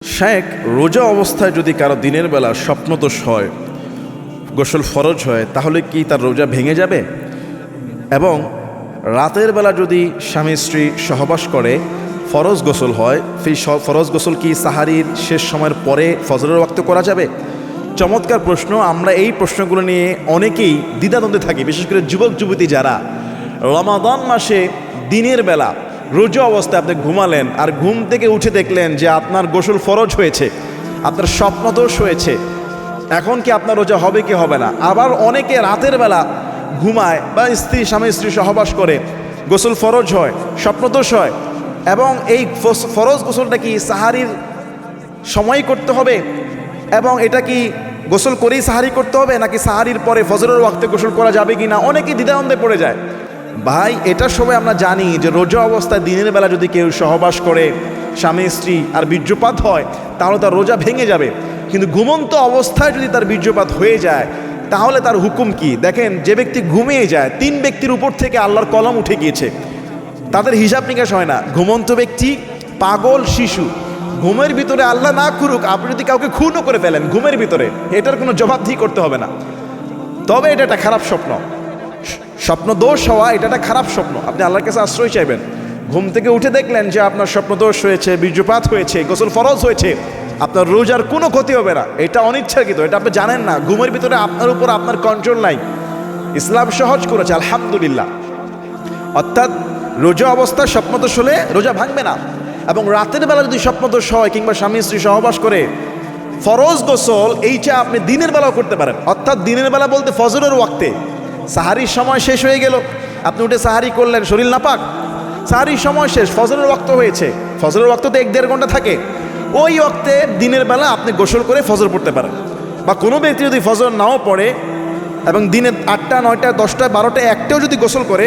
শেখ রোজা অবস্থায় যদি কারো দিনের বেলা স্বপ্নদোষ হয়, গোসল ফরজ হয়, তাহলে কি তার রোজা ভেঙে যাবে? এবং রাতের বেলা যদি স্বামী স্ত্রী সহবাস করে ফরজ গোসল হয়, সেই ফরজ গোসল কি সাহারির শেষ সময়ের পরে ফজরের ওয়াক্তে করা যাবে? চমৎকার প্রশ্ন। আমরা এই প্রশ্নগুলো নিয়ে অনেকেই দ্বিধাদ্বন্দ্বে থাকি, বিশেষ করে যুবক যুবতী যারা রমাদান মাসে দিনের বেলা রোজা অবস্থায় আপনি ঘুমালেন আর ঘুম থেকে উঠে দেখলেন যে আপনার গোসল ফরজ হয়েছে, আপনার স্বপ্নদোষ হয়েছে, এখন কি আপনার রোজা হবে কি হবে না? আবার অনেকে রাতের বেলা ঘুমায় বা স্বামী স্ত্রী সহবাস করে, গোসল ফরজ হয়, স্বপ্নদোষ হয়, এবং এই ফরজ গোসলটা কি সাহারির সময় করতে হবে এবং এটা কি গোসল করেই সাহারি করতে হবে নাকি সাহারির পরে ফজরের ওয়াক্তে গোসল করা যাবে কি না? অনেকেই দ্বিধাদ্বন্দ্বে পড়ে যায়। ভাই, এটা সবাই আমরা জানি যে রোজা অবস্থায় দিনের বেলা যদি কেউ সহবাস করে স্বামী স্ত্রী আর বীর্যপাত হয় তাহলে তার রোজা ভেঙে যাবে। কিন্তু ঘুমন্ত অবস্থায় যদি তার বীর্যপাত হয়ে যায় তাহলে তার হুকুম কি? দেখেন, যে ব্যক্তি ঘুমিয়ে যায় 3 ব্যক্তির উপর থেকে আল্লাহর কলম উঠে গিয়েছে, তাদের হিসাব নিকাশ হয় না। ঘুমন্ত ব্যক্তি, পাগল, শিশু। ঘুমের ভিতরে আল্লাহ না করুক আপনি যদি কাউকে খুনও করে ফেলেন ঘুমের ভিতরে, এটার কোনো জবাবদিহি করতে হবে না। তবে এটা একটা খারাপ স্বপ্ন, স্বপ্ন দোষ হওয়া এটা একটা খারাপ স্বপ্ন। আপনি আল্লাহর কাছে আশ্রয় চাইবেন। ঘুম থেকে উঠে দেখলেন যে আপনার স্বপ্ন দোষ হয়েছে, বীর্যপাত হয়েছে, গোসল ফরজ হয়েছে, আপনার রোজার কোনো ক্ষতি হবে না। এটা অনিচ্ছাকৃত, এটা আপনি জানেন না। ঘুমের ভিতরে আপনার উপর আপনার কন্ট্রোল নাই। ইসলাম সহজ করেছে, আলহামদুলিল্লাহ। অর্থাৎ রোজা অবস্থায় স্বপ্নদোষ হলে রোজা ভাঙবে না। এবং রাতের বেলা যদি স্বপ্নদোষ হয় কিংবা স্বামী স্ত্রী সহবাস করে ফরজ গোসল, এইটা আপনি দিনের বেলাও করতে পারেন। অর্থাৎ দিনের বেলা বলতে ফজরের ওয়াক্তে, সাহারির সময় শেষ হয়ে গেল, আপনি উঠে সাহারি করলেন, শরীর নাপাক, সাহারির সময় শেষ, ফজরের ওয়াক্ত হয়েছে। ফজরের ওয়াক্ত তো 1-1.5 ঘন্টা থাকে। ওই ওয়াক্তে দিনের বেলা আপনি গোসল করে ফজর পড়তে পারেন। বা কোনো ব্যক্তি যদি ফজর নাও পড়ে এবং দিনে 8টা, 9টা, 10টা, 12টা, 1টাও যদি গোসল করে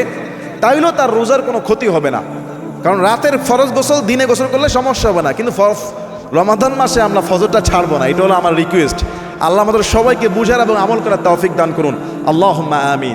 তাহলেও তার রোজার কোনো ক্ষতি হবে না। কারণ রাতের ফরজ গোসল দিনে গোসল করলে সমস্যা হবে না। কিন্তু রমাদান মাসে আমরা ফজরটা ছাড়বো না, এটা হলো আমার রিকোয়েস্ট। আল্লাহ আমাদের সবাইকে বুঝার এবং আমল করার তৌফিক দান করুন। আল্লাহুম্মা আমিন।